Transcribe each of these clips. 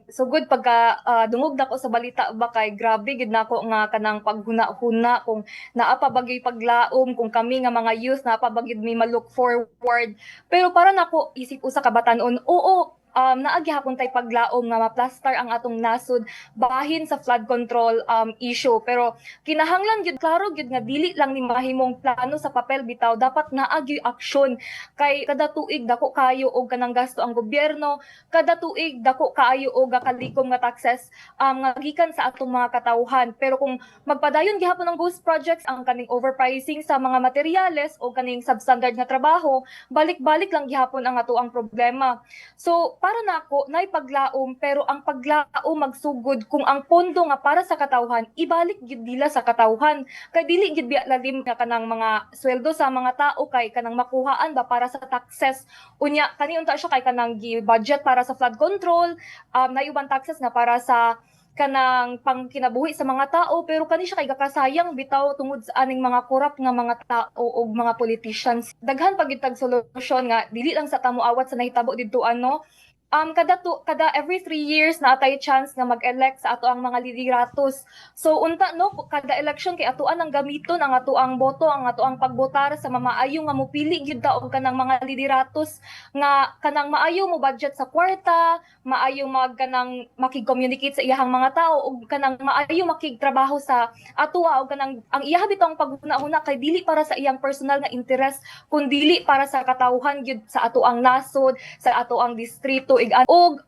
sugod pagka dungog nako sa balita ba kay grabe gid nako nga kanang paghuna-huna kung naa pa bagay paglaom kung kami nga mga youth naa pa bagid mi ma-look forward. Pero para nako isip usa ka batan-on, oo, naa gyapon tay paglaom nga maplastar ang atong nasod bahin sa flood control issue, pero kinahanglan gyud klaro gyud nga dili lang ni mahimong plano sa papel bitaw, dapat naa gyud aksyon kay kada tuig dako kayo og kanang gasto ang gobyerno, kada tuig dako kaayo og kalikom nga taxes nga gikan sa atong mga katawhan. Pero kung magpadayon gihapon ng ghost projects ang kaning overpricing sa mga materyales o kaning substandard nga trabaho, balik-balik lang gihapon ang ato ang problema. So para nako nay paglaom, pero ang paglaom magsugod kung ang pondo nga para sa katawhan ibalik gyud nila sa katawhan, kay dili gyud biya lalim nga kanang mga sweldo sa mga tao kay kanang makuhaan ba para sa taxes. Unya kani unta siya kay kanang budget para sa flood control, nayuban taxes nga para sa kanang pangkinabuhi sa mga tao, pero kani siya kay gakasayang bitaw tungod sa aning mga korap nga mga tao o mga politicians. Daghan pagitag solusyon nga dili lang sa tamuawat sa nahitabo didto ano. Kada every 3 years na atay chance nga mag-elect sa ato ang mga lideratos. So unta no, kada election kay atuan ang gamiton ang ato ang boto, ang ato ang pagbotar sa mamaayo nga mopili gyud ta og kanang mga lideratos nga kanang maayo mo budget sa kwarta, maayo kanang makig-communicate sa iyahang mga tao og kanang maayo makigtrabaho sa atoa og kanang ang iyaha bitong paghuna-huna kay dili para sa iyang personal nga interest kundi para sa katawhan gyud sa ato ang nasod, sa ato ang distrito og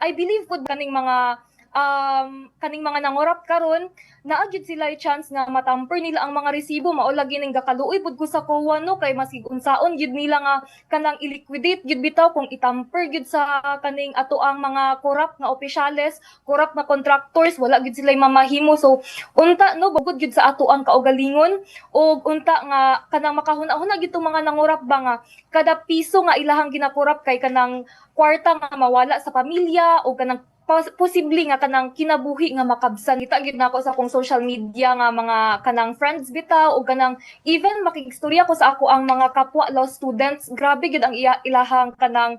I believe pud kaning mga nangorap karon naa gyud sila chance nga matamper nila ang mga resibo, mao lagi ning gakaluoy pud ko sa COA no, kay masig unsaon gyud nila nga kanang i-liquidate gyud bitaw kung itamper gyud sa kaning ato ang mga korap nga opisyales, korap nga contractors, wala gyud sila mamahimo. So unta no, bugod gyud sa ato ang kaugalingon og unta nga kanang makahuna-huna gyud tong mga nangorap ba nga kada piso nga ilahang ginakorap kay kanang kwarta nga mawala sa pamilya o kanang posible nga kanang kinabuhi nga makabsan. Kita gyud nako sa akong social media nga mga kanang friends bitaw o kanang even makigstorya ko sa ako ang mga kapwa law students, grabe gyud ang ilahang kanang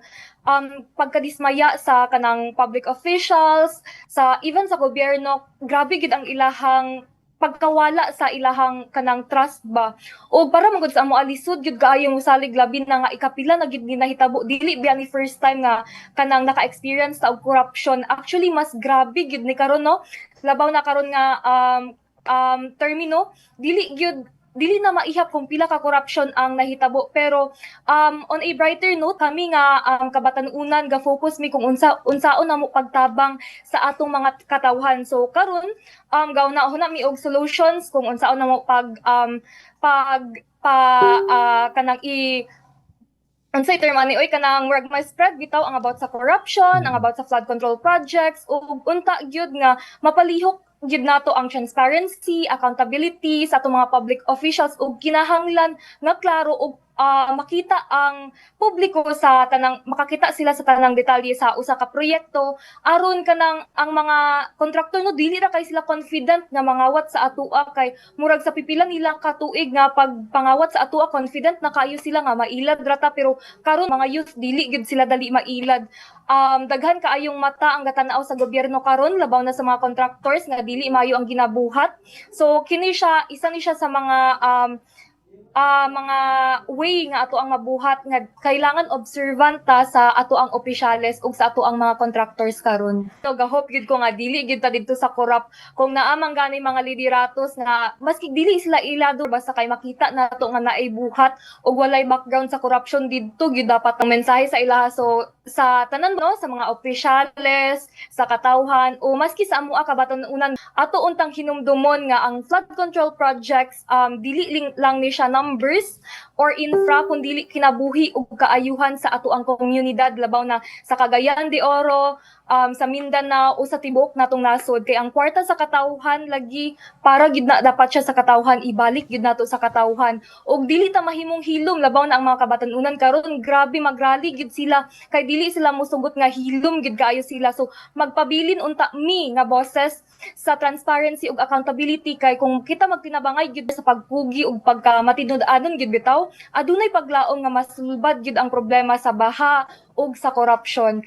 pagkadismaya sa kanang public officials, sa even sa gobyerno, grabe gyud ang ilahang pagkawala sa ilahang kanang trust ba. O para magud sa amo alisod gyud kaayo mosalig labi na nga ikapila na gyud ni nahitabo, dili biya ni first time nga kanang naka-experience ta og corruption. Actually mas grabe gyud ni karon no, labaw na karon nga termino, dili na maihap kung pila ka corruption ang nahitabo. Pero on a brighter note, kami nga kabatanunan ga focus mi kung unsaon na mo pagtabang sa atong mga katawhan. So karon gawna mi og solutions kung unsaon na mo kanang unsay term ani oy kanang murag may spread bitaw ang about sa corruption, ang about sa flood control projects, ug unta gyud nga mapalihok gyud nato ang transparency, accountability sa atong mga public officials ug kinahanglan nga klaro ug makita ang publiko sa tanang, makakita sila sa tanang detalye sa usa ka proyekto aron kanang ang mga kontraktor no dili ra kay sila confident nga mangawat sa atoa kay murag sa pipila nila ka tuig nga pagpangawat sa atoa confident na kayo sila nga mailad rata, pero karon mga youth dili gid sila dali mailad. Daghan kaayong mata ang gatanaw sa gobyerno karon labaw na sa mga contractors nga dili maayo ang ginabuhat. So kini siya isa ni siya sa mga way nga ato ang mabuhat nga kailangan observant ta sa ato ang opisyales ug sa ato ang mga contractors karon. So gahop gid ko nga dili gid ta didto sa korap kung naamang gani mga lideratos nga maski dili sila ilado basta kay makita nato nga naay buhat ug walay background sa corruption didto gid dapat ang mensahe sa ilaha. So sa tanan no, sa mga opisyales, sa katawhan o maski sa amo kabatanunan ato untang hinumdumon nga ang flood control projects dili lang ni siya numbers or infra kundi kinabuhi ug kaayuhan sa ato ang komunidad labaw na sa Cagayan de Oro, sa Mindanao o sa tibok natong nasod. Kay ang kwarta sa katawhan lagi para gid na dapat siya sa katawhan, ibalik gid nato sa katawhan ug dili ta mahimong hilom labaw na ang mga kabatanunan karon grabe magrally gid sila kay dili sila mosugot nga hilom gid kaayo sila. So magpabilin unta mi nga boses sa transparency ug accountability kay kung kita magtinabangay gid sa pagpugi ug pagkamatinud-anon gid bitaw adunay paglaom nga masulbad gid ang problema sa baha ug sa corruption.